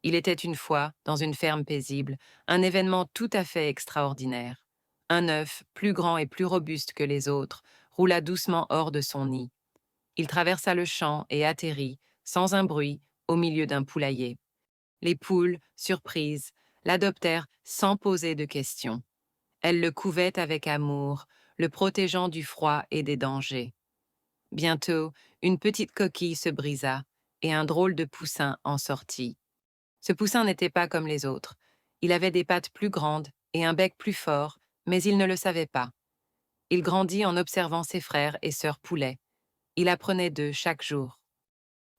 Il était une fois, dans une ferme paisible, un événement tout à fait extraordinaire. Un œuf, plus grand et plus robuste que les autres, roula doucement hors de son nid. Il traversa le champ et atterrit, sans un bruit, au milieu d'un poulailler. Les poules, surprises, l'adoptèrent sans poser de questions. Elles le couvaient avec amour, le protégeant du froid et des dangers. Bientôt, une petite coquille se brisa, et un drôle de poussin en sortit. Ce poussin n'était pas comme les autres. Il avait des pattes plus grandes et un bec plus fort, mais il ne le savait pas. Il grandit en observant ses frères et sœurs poulets. Il apprenait d'eux chaque jour.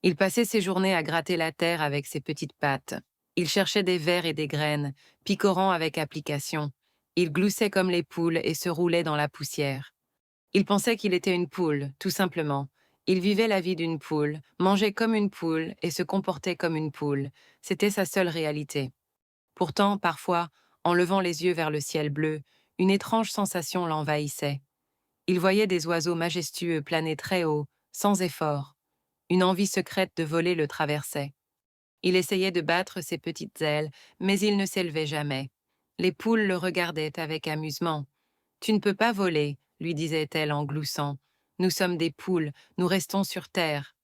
Il passait ses journées à gratter la terre avec ses petites pattes. Il cherchait des vers et des graines, picorant avec application. Il gloussait comme les poules et se roulait dans la poussière. Il pensait qu'il était une poule, tout simplement. Il vivait la vie d'une poule, mangeait comme une poule et se comportait comme une poule. C'était sa seule réalité. Pourtant, parfois, en levant les yeux vers le ciel bleu, une étrange sensation l'envahissait. Il voyait des oiseaux majestueux planer très haut, sans effort. Une envie secrète de voler le traversait. Il essayait de battre ses petites ailes, mais il ne s'élevait jamais. Les poules le regardaient avec amusement. Tu ne peux pas voler, lui disait-elle en gloussant. Nous sommes des poules, nous restons sur terre.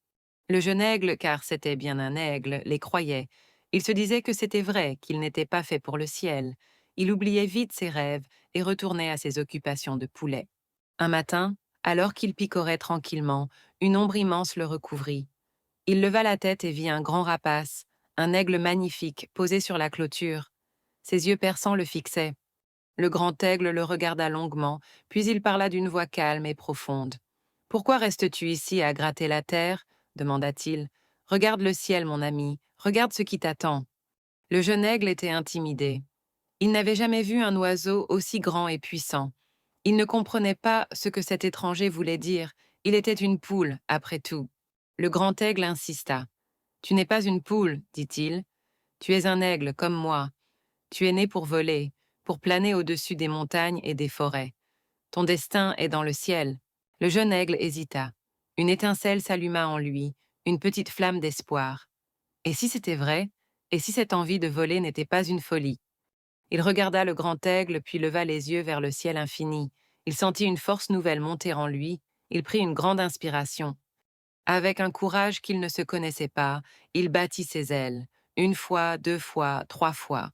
Le jeune aigle, car c'était bien un aigle, les croyait. Il se disait que c'était vrai, qu'il n'était pas fait pour le ciel. Il oubliait vite ses rêves et retournait à ses occupations de poulet. Un matin, alors qu'il picorait tranquillement, une ombre immense le recouvrit. Il leva la tête et vit un grand rapace, un aigle magnifique, posé sur la clôture. Ses yeux perçants le fixaient. Le grand aigle le regarda longuement, puis il parla d'une voix calme et profonde. « Pourquoi restes-tu ici à gratter la terre ?» demanda-t-il. « Regarde le ciel, mon ami, regarde ce qui t'attend. » Le jeune aigle était intimidé. Il n'avait jamais vu un oiseau aussi grand et puissant. Il ne comprenait pas ce que cet étranger voulait dire. Il était une poule, après tout. Le grand aigle insista. « Tu n'es pas une poule, dit-il. Tu es un aigle comme moi. Tu es né pour voler, pour planer au-dessus des montagnes et des forêts. Ton destin est dans le ciel. » Le jeune aigle hésita. Une étincelle s'alluma en lui, une petite flamme d'espoir. Et si c'était vrai? Et si cette envie de voler n'était pas une folie? Il regarda le grand aigle, puis leva les yeux vers le ciel infini. Il sentit une force nouvelle monter en lui. Il prit une grande inspiration. Avec un courage qu'il ne se connaissait pas, il battit ses ailes. Une fois, deux fois, trois fois.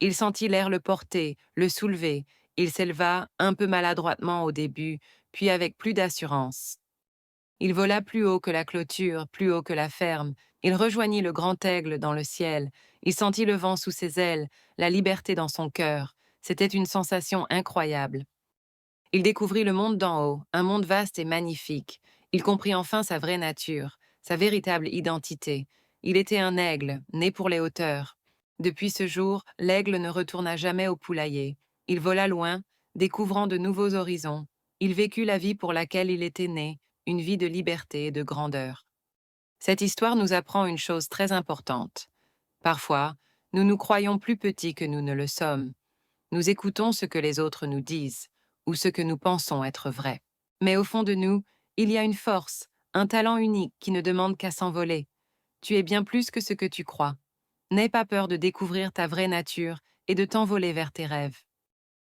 Il sentit l'air le porter, le soulever. Il s'éleva, un peu maladroitement au début, puis avec plus d'assurance. Il vola plus haut que la clôture, plus haut que la ferme. Il rejoignit le grand aigle dans le ciel. Il sentit le vent sous ses ailes, la liberté dans son cœur. C'était une sensation incroyable. Il découvrit le monde d'en haut, un monde vaste et magnifique. Il comprit enfin sa vraie nature, sa véritable identité. Il était un aigle, né pour les hauteurs. Depuis ce jour, l'aigle ne retourna jamais au poulailler. Il vola loin, découvrant de nouveaux horizons. Il vécut la vie pour laquelle il était né, une vie de liberté et de grandeur. Cette histoire nous apprend une chose très importante. Parfois, nous nous croyons plus petits que nous ne le sommes. Nous écoutons ce que les autres nous disent, ou ce que nous pensons être vrai. Mais au fond de nous, il y a une force, un talent unique qui ne demande qu'à s'envoler. Tu es bien plus que ce que tu crois. N'aie pas peur de découvrir ta vraie nature et de t'envoler vers tes rêves.